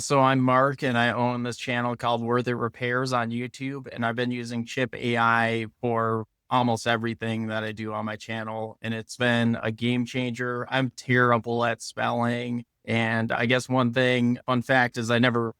So I'm Mark and I own this channel called Worth It Repairs on YouTube. And I've been using Chipp.ai for almost everything that I do on my channel. And it's been a game changer. I'm terrible at spelling. And I guess fun fact is I never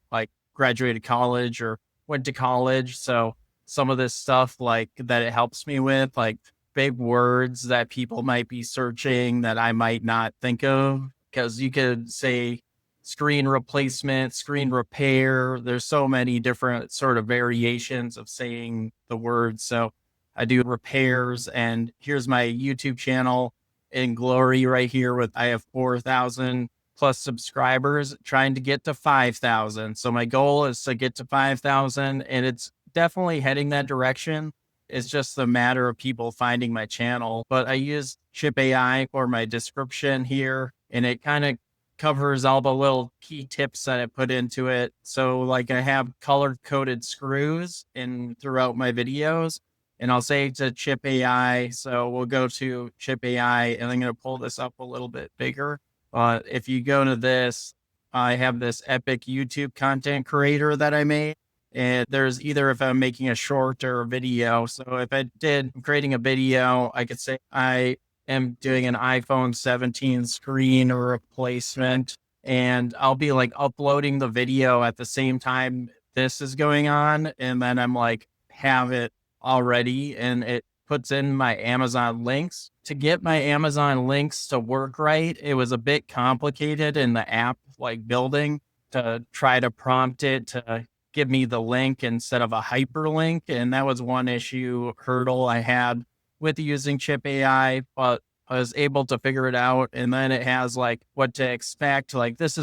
graduated college or went to college. So some of this stuff that it helps me with, like big words that people might be searching that I might not think of. Because you could say screen replacement, screen repair. There's so many different sort of variations of saying the word. So I do repairs, and here's my YouTube channel in glory right here with I have 4,000 plus subscribers, trying to get to 5,000. So my goal is to get to 5,000, and it's definitely heading that direction. It's just a matter of people finding my channel. But I use Chipp AI for my description here, and it kind of covers all the little key tips that I put into it. So like I have color coded screws in throughout my videos, and I'll say to Chipp AI. So we'll go to Chipp AI, and I'm going to pull this up a little bit bigger. If you go to this, I have this epic YouTube content creator that I made. And there's either if I'm making a short or a video. So if I did creating a video, I could say I am doing an iPhone 17 screen replacement, and I'll be like uploading the video at the same time this is going on. And then I'm like, have it already, and it puts in my Amazon links. To get my Amazon links to work right, it was a bit complicated in the app like building to try to prompt it to give me the link instead of a hyperlink. And that was one hurdle I had with using Chipp AI, but I was able to figure it out. And then it has like what to expect. Like this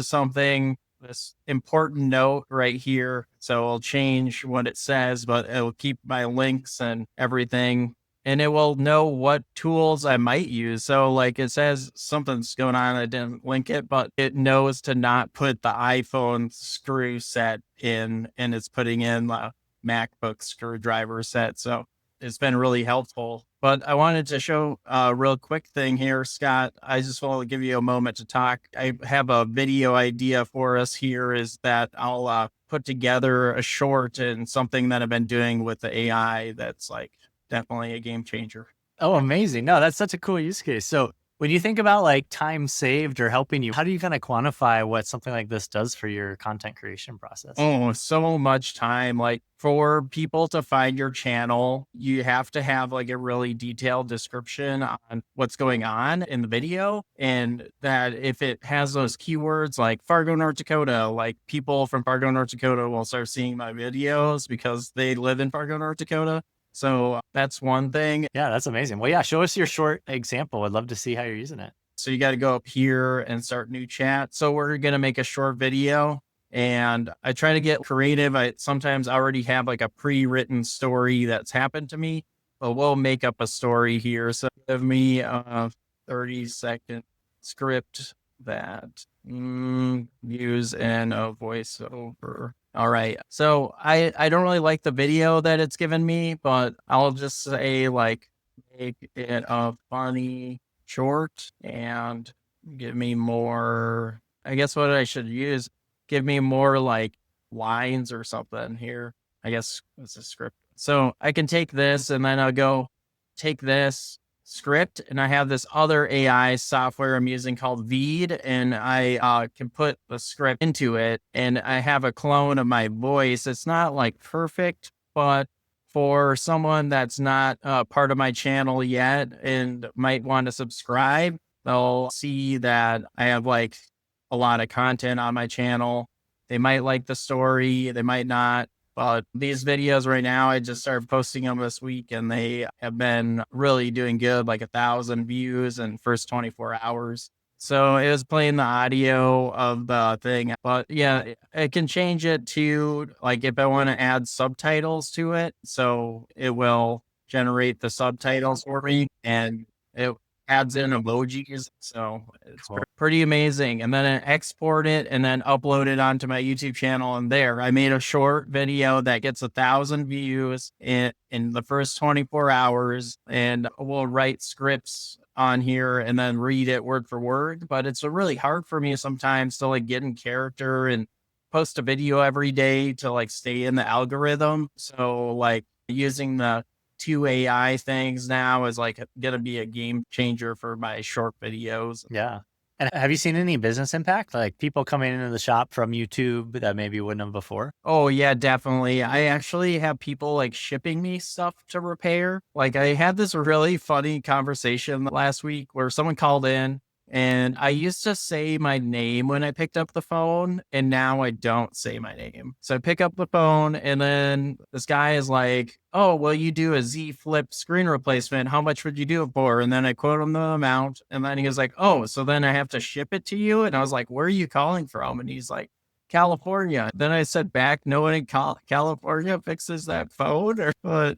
important note right here. So I'll change what it says, but it'll keep my links and everything. And it will know what tools I might use. So like it says something's going on, I didn't link it, but it knows to not put the iPhone screw set in, and it's putting in the MacBook screwdriver set. So it's been really helpful. But I wanted to show a real quick thing here, Scott. I just want to give you a moment to talk. I have a video idea for us here, is that I'll put together a short and something that I've been doing with the AI that's like definitely a game changer. Oh, amazing. No, that's such a cool use case. So when you think about like time saved or helping you, how do you kind of quantify what something like this does for your content creation process? Oh, so much time. Like for people to find your channel, you have to have like a really detailed description on what's going on in the video. And that if it has those keywords like Fargo, North Dakota, like people from Fargo, North Dakota will start seeing my videos because they live in Fargo, North Dakota. So that's one thing. Yeah, that's amazing. Well, yeah, show us your short example. I'd love to see how you're using it. So you got to go up here and start new chat. So we're going to make a short video, and I try to get creative. I sometimes already have like a pre-written story that's happened to me, but we'll make up a story here. So give me a 30-second script that use in a voiceover. All right. So I don't really like the video that it's given me, but I'll just say like make it a funny short and give me more. I guess what I should use, give me more like lines or something here. I guess it's a script. So I can take this and then I'll go take this script, and I have this other AI software I'm using called Veed, and I can put the script into it, and I have a clone of my voice. It's not like perfect, but for someone that's not part of my channel yet and might want to subscribe, they'll see that I have like a lot of content on my channel. They might like the story, they might not. But these videos right now, I just started posting them this week, and they have been really doing good, like 1,000 views in first 24 hours. So it was playing the audio of the thing, but yeah, I can change it to like if I want to add subtitles to it. So it will generate the subtitles for me, and it adds in emojis. So it's Cool. pretty amazing. And then I export it and then upload it onto my YouTube channel. And there, I made a short video that gets 1,000 views in the first 24 hours. And we'll write scripts on here and then read it word for word. But it's really hard for me sometimes to like get in character and post a video every day to like stay in the algorithm. So like using the two AI things now is like going to be a game changer for my short videos. Yeah. And have you seen any business impact? Like people coming into the shop from YouTube that maybe wouldn't have before? Oh yeah, definitely. I actually have people like shipping me stuff to repair. Like I had this really funny conversation last week where someone called in and I used to say my name when I picked up the phone and now I don't say my name. So I pick up the phone and then this guy is like, "Oh, well you do a Z Flip screen replacement. How much would you do it for?" And then I quote him the amount and then he was like, "Oh, so then I have to ship it to you?" And I was like, "Where are you calling from?" And he's like, "California." Then I said back, "No one in California fixes that phone," or but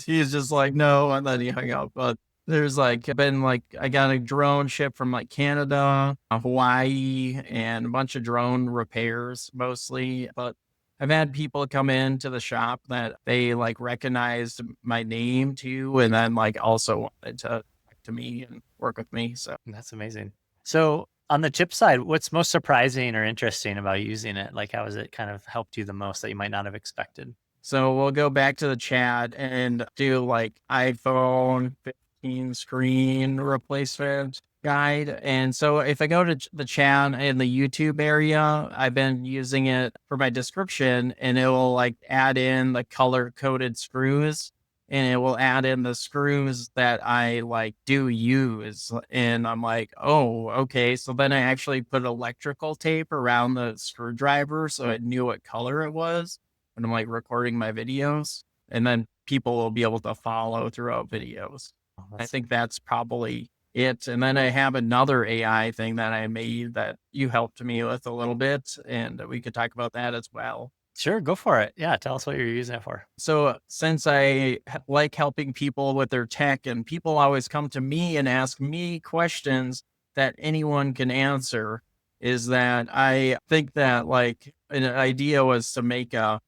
he's just like, "No," and then he hung up. But there's like been like I got a drone shipped from like Canada, Hawaii, and a bunch of drone repairs mostly. But I've had people come into the shop that they like recognized my name too, and then like also wanted to talk to me and work with me. So That's amazing. So on the chip side, what's most surprising or interesting about using it? Like how has it kind of helped you the most that you might not have expected? So we'll go back to the chat and do like iPhone 15 screen replacement guide. And so if I go to the chat in the YouTube area, I've been using it for my description and it will like add in the color coded screws and it will add in the screws that I like do use. And I'm like, oh, okay. So then I actually put electrical tape around the screwdriver so it knew what color it was when I'm like recording my videos, and then people will be able to follow throughout videos. Oh, I that's think that's probably it. And then I have another AI thing that I made that you helped me with a little bit, and we could talk about that as well. sure. Go for it. Yeah. Tell us what you're using it for. So, since I like helping people with their tech, and people always come to me and ask me questions that anyone can answer, is that I think that like an idea was to make a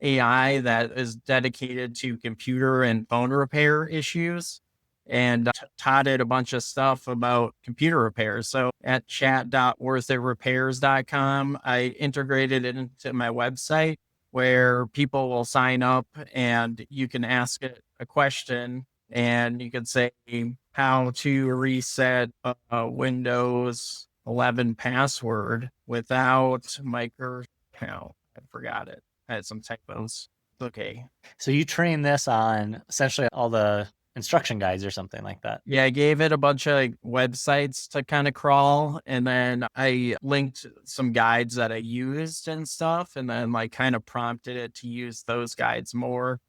AI that is dedicated to computer and phone repair issues and taught it a bunch of stuff about computer repairs. So at chat.worthitrepairs.com, I integrated it into my website where people will sign up and you can ask it a question and you can say how to reset a Windows 11 password without I forgot it. I had some typos. Okay. So you train this on essentially all the instruction guides or something like that. Yeah, I gave it a bunch of like, websites to kind of crawl, and then I linked some guides that I used and stuff, and then like kind of prompted it to use those guides more.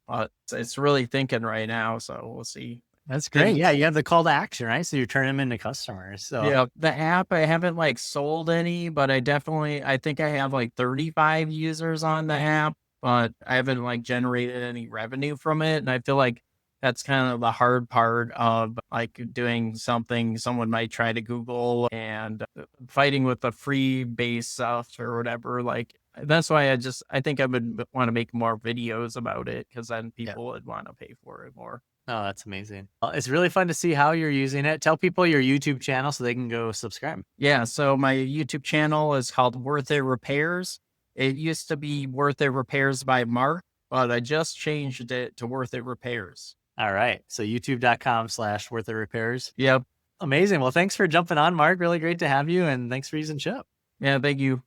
But it's really thinking right now, so we'll see. That's great. And Yeah. You have the call to action, right? So you're turning them into customers. So yeah, the app I haven't like sold any, but I think I have like 35 users on the app, but I haven't like generated any revenue from it. And I feel like that's kind of the hard part of like doing something someone might try to Google and fighting with the free base stuff or whatever. Like that's why I think I would want to make more videos about it because then yeah. people would want to pay for it more. Oh, that's amazing. Well, it's really fun to see how you're using it. Tell people your YouTube channel so they can go subscribe. Yeah, so my YouTube channel is called Worth It Repairs. It used to be Worth It Repairs by Mark, but I just changed it to Worth It Repairs. All right. So youtube.com/worthitrepairs. Yep. Amazing. Well, thanks for jumping on, Mark. Really great to have you. And thanks for using Chip. Yeah, thank you.